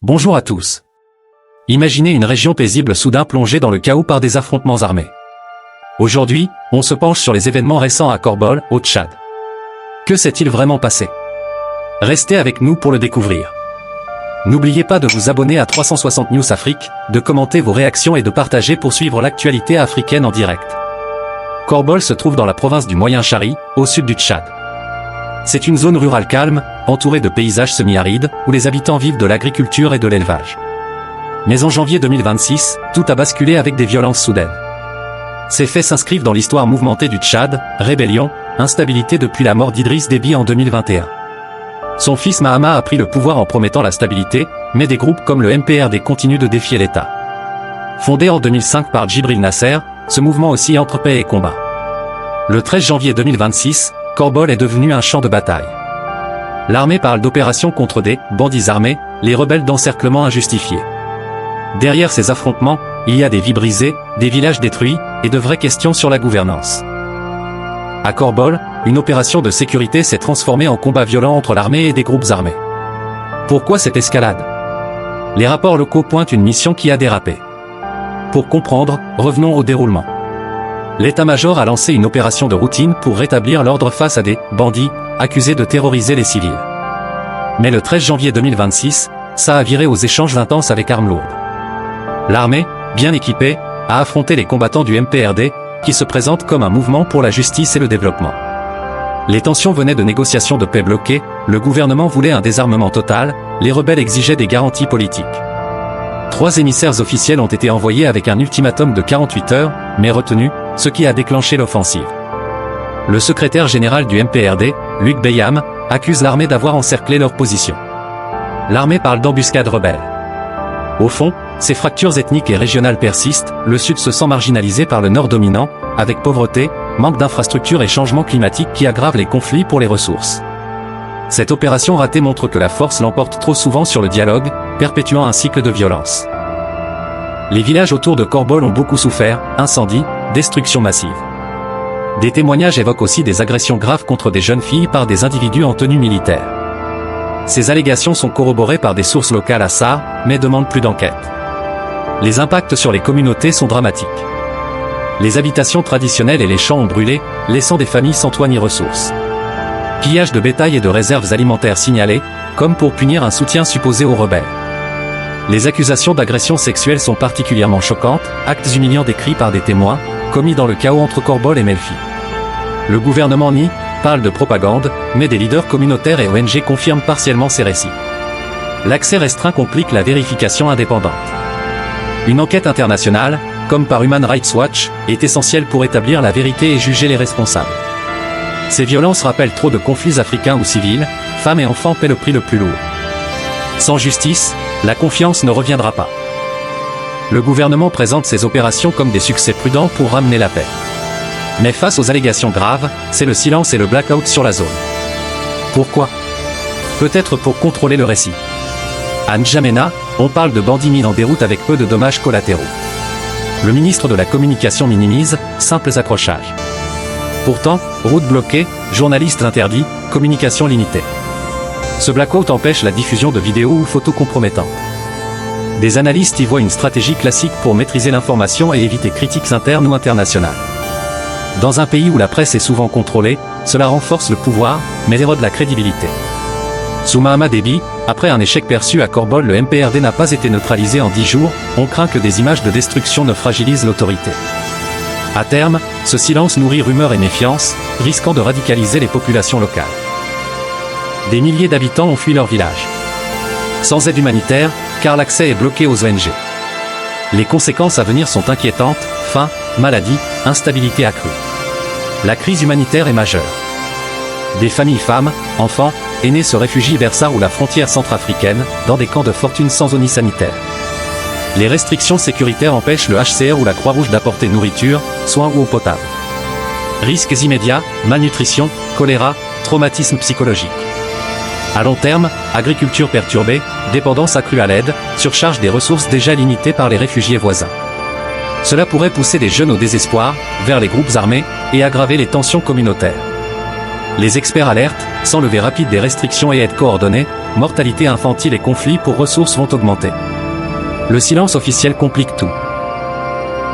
Bonjour à tous. Imaginez une région paisible soudain plongée dans le chaos par des affrontements armés. Aujourd'hui, on se penche sur les événements récents à Korbol, au Tchad. Que s'est-il vraiment passé? Restez avec nous pour le découvrir. N'oubliez pas de vous abonner à 360 News Afrique, de commenter vos réactions et de partager pour suivre l'actualité africaine en direct. Korbol se trouve dans la province du Moyen Chari, au sud du Tchad. C'est une zone rurale calme, entourée de paysages semi-arides, où les habitants vivent de l'agriculture et de l'élevage. Mais en janvier 2026, tout a basculé avec des violences soudaines. Ces faits s'inscrivent dans l'histoire mouvementée du Tchad, rébellion, instabilité depuis la mort d'Idriss Déby en 2021. Son fils Mahama a pris le pouvoir en promettant la stabilité, mais des groupes comme le MPRD continuent de défier l'État. Fondé en 2005 par Djibril Nasser, ce mouvement oscille entre paix et combat. Le 13 janvier 2026, Korbol est devenu un champ de bataille. L'armée parle d'opérations contre des bandits armés, les rebelles d'encerclement injustifié. Derrière ces affrontements, il y a des vies brisées, des villages détruits, et de vraies questions sur la gouvernance. À Korbol, une opération de sécurité s'est transformée en combat violent entre l'armée et des groupes armés. Pourquoi cette escalade? Les rapports locaux pointent une mission qui a dérapé. Pour comprendre, revenons au déroulement. L'état-major a lancé une opération de routine pour rétablir l'ordre face à des bandits accusés de terroriser les civils. Mais le 13 janvier 2026, ça a viré aux échanges intenses avec armes lourdes. L'armée, bien équipée, a affronté les combattants du MPRD, qui se présentent comme un mouvement pour la justice et le développement. Les tensions venaient de négociations de paix bloquées, le gouvernement voulait un désarmement total, les rebelles exigeaient des garanties politiques. 3 émissaires officiels ont été envoyés avec un ultimatum de 48 heures, mais retenus, ce qui a déclenché l'offensive. Le secrétaire général du MPRD, Luc Beyam, accuse l'armée d'avoir encerclé leur position. L'armée parle d'embuscade rebelle. Au fond, ces fractures ethniques et régionales persistent, le Sud se sent marginalisé par le Nord dominant, avec pauvreté, manque d'infrastructures et changements climatiques qui aggravent les conflits pour les ressources. Cette opération ratée montre que la force l'emporte trop souvent sur le dialogue, perpétuant un cycle de violence. Les villages autour de Korbol ont beaucoup souffert, incendies, destruction massive. Des témoignages évoquent aussi des agressions graves contre des jeunes filles par des individus en tenue militaire. Ces allégations sont corroborées par des sources locales à Sar, mais demandent plus d'enquête. Les impacts sur les communautés sont dramatiques. Les habitations traditionnelles et les champs ont brûlé, laissant des familles sans toit ni ressources. Pillage de bétail et de réserves alimentaires signalés, comme pour punir un soutien supposé aux rebelles. Les accusations d'agression sexuelle sont particulièrement choquantes, actes humiliants décrits par des témoins, commis dans le chaos entre Korbol et Melfi. Le gouvernement nie, parle de propagande, mais des leaders communautaires et ONG confirment partiellement ces récits. L'accès restreint complique la vérification indépendante. Une enquête internationale, comme par Human Rights Watch, est essentielle pour établir la vérité et juger les responsables. Ces violences rappellent trop de conflits africains ou civils, femmes et enfants paient le prix le plus lourd. Sans justice, la confiance ne reviendra pas. Le gouvernement présente ces opérations comme des succès prudents pour ramener la paix. Mais face aux allégations graves, c'est le silence et le blackout sur la zone. Pourquoi? Peut-être pour contrôler le récit. À N'Djamena, on parle de bandits mis en déroute avec peu de dommages collatéraux. Le ministre de la Communication minimise, simples accrochages. Pourtant, route bloquée, journalistes interdits, communication limitée. Ce blackout empêche la diffusion de vidéos ou photos compromettantes. Des analystes y voient une stratégie classique pour maîtriser l'information et éviter critiques internes ou internationales. Dans un pays où la presse est souvent contrôlée, cela renforce le pouvoir, mais érode la crédibilité. Sous Mahama Déby, après un échec perçu à Korbol, le MPRD n'a pas été neutralisé en 10 jours, on craint que des images de destruction ne fragilisent l'autorité. À terme, ce silence nourrit rumeurs et méfiances, risquant de radicaliser les populations locales. Des milliers d'habitants ont fui leur village. Sans aide humanitaire, car l'accès est bloqué aux ONG. Les conséquences à venir sont inquiétantes, faim, maladie, instabilité accrue. La crise humanitaire est majeure. Des familles femmes, enfants, aînés se réfugient vers Sar ou la frontière centrafricaine, dans des camps de fortune sans zone sanitaire. Les restrictions sécuritaires empêchent le HCR ou la Croix-Rouge d'apporter nourriture, soins ou eau potable. Risques immédiats, malnutrition, choléra, traumatisme psychologique. À long terme, agriculture perturbée, dépendance accrue à l'aide, surcharge des ressources déjà limitées par les réfugiés voisins. Cela pourrait pousser des jeunes au désespoir, vers les groupes armés, et aggraver les tensions communautaires. Les experts alertent, sans levée rapide des restrictions et aide coordonnée, mortalité infantile et conflits pour ressources vont augmenter. Le silence officiel complique tout.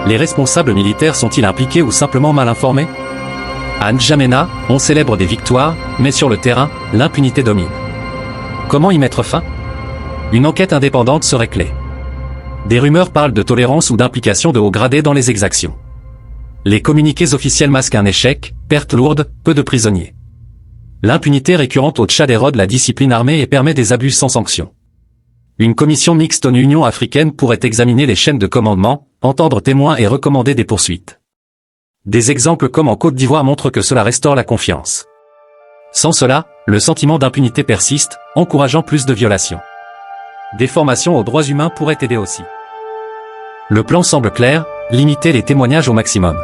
Les responsables militaires sont-ils impliqués ou simplement mal informés? À N'Djamena, on célèbre des victoires, mais sur le terrain, l'impunité domine. Comment y mettre fin? Une enquête indépendante serait clé. Des rumeurs parlent de tolérance ou d'implication de hauts gradés dans les exactions. Les communiqués officiels masquent un échec, pertes lourdes, peu de prisonniers. L'impunité récurrente au Tchad érode la discipline armée et permet des abus sans sanction. Une commission mixte en Union africaine pourrait examiner les chaînes de commandement, entendre témoins et recommander des poursuites. Des exemples comme en Côte d'Ivoire montrent que cela restaure la confiance. Sans cela, le sentiment d'impunité persiste, encourageant plus de violations. Des formations aux droits humains pourraient aider aussi. Le plan semble clair, limiter les témoignages au maximum.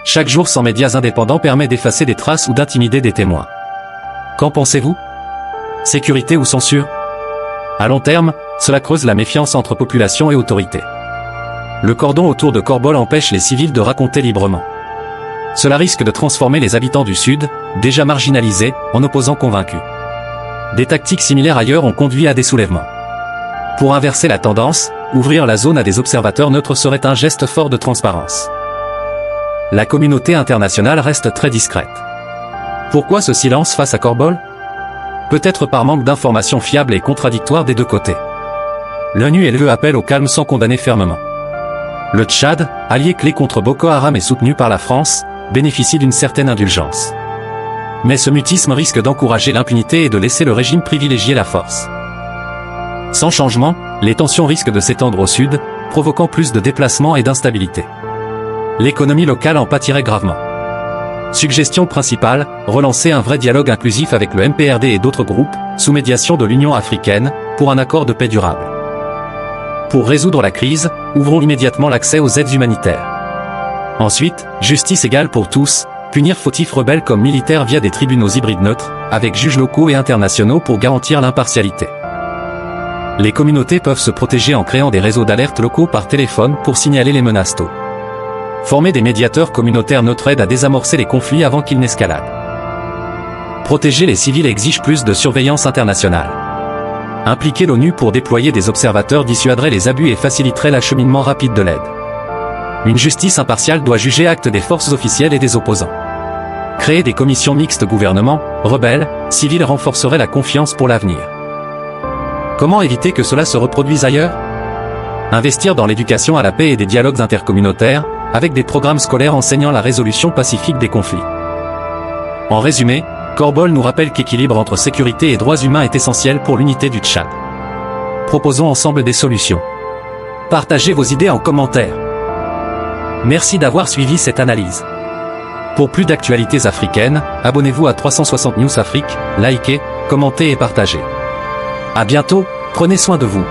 Chaque jour sans médias indépendants permet d'effacer des traces ou d'intimider des témoins. Qu'en pensez-vous? Sécurité ou censure? À long terme, cela creuse la méfiance entre population et autorité. Le cordon autour de Korbol empêche les civils de raconter librement. Cela risque de transformer les habitants du Sud, déjà marginalisés, en opposants convaincus. Des tactiques similaires ailleurs ont conduit à des soulèvements. Pour inverser la tendance, ouvrir la zone à des observateurs neutres serait un geste fort de transparence. La communauté internationale reste très discrète. Pourquoi ce silence face à Korbol? Peut-être par manque d'informations fiables et contradictoires des deux côtés. L'ONU et l'UE appellent au calme sans condamner fermement. Le Tchad, allié clé contre Boko Haram et soutenu par la France, bénéficie d'une certaine indulgence. Mais ce mutisme risque d'encourager l'impunité et de laisser le régime privilégier la force. Sans changement, les tensions risquent de s'étendre au sud, provoquant plus de déplacements et d'instabilité. L'économie locale en pâtirait gravement. Suggestion principale, relancer un vrai dialogue inclusif avec le MPRD et d'autres groupes, sous médiation de l'Union africaine, pour un accord de paix durable. Pour résoudre la crise, ouvrons immédiatement l'accès aux aides humanitaires. Ensuite, justice égale pour tous, punir fautifs rebelles comme militaires via des tribunaux hybrides neutres, avec juges locaux et internationaux pour garantir l'impartialité. Les communautés peuvent se protéger en créant des réseaux d'alerte locaux par téléphone pour signaler les menaces tôt. Former des médiateurs communautaires neutres aide à désamorcer les conflits avant qu'ils n'escaladent. Protéger les civils exige plus de surveillance internationale. Impliquer l'ONU pour déployer des observateurs dissuaderait les abus et faciliterait l'acheminement rapide de l'aide. Une justice impartiale doit juger actes des forces officielles et des opposants. Créer des commissions mixtes gouvernement, rebelles, civils renforcerait la confiance pour l'avenir. Comment éviter que cela se reproduise ailleurs? Investir dans l'éducation à la paix et des dialogues intercommunautaires, avec des programmes scolaires enseignant la résolution pacifique des conflits. En résumé, Korbol nous rappelle qu'équilibre entre sécurité et droits humains est essentiel pour l'unité du Tchad. Proposons ensemble des solutions. Partagez vos idées en commentaire. Merci d'avoir suivi cette analyse. Pour plus d'actualités africaines, abonnez-vous à 360 News Afrique, likez, commentez et partagez. À bientôt, prenez soin de vous.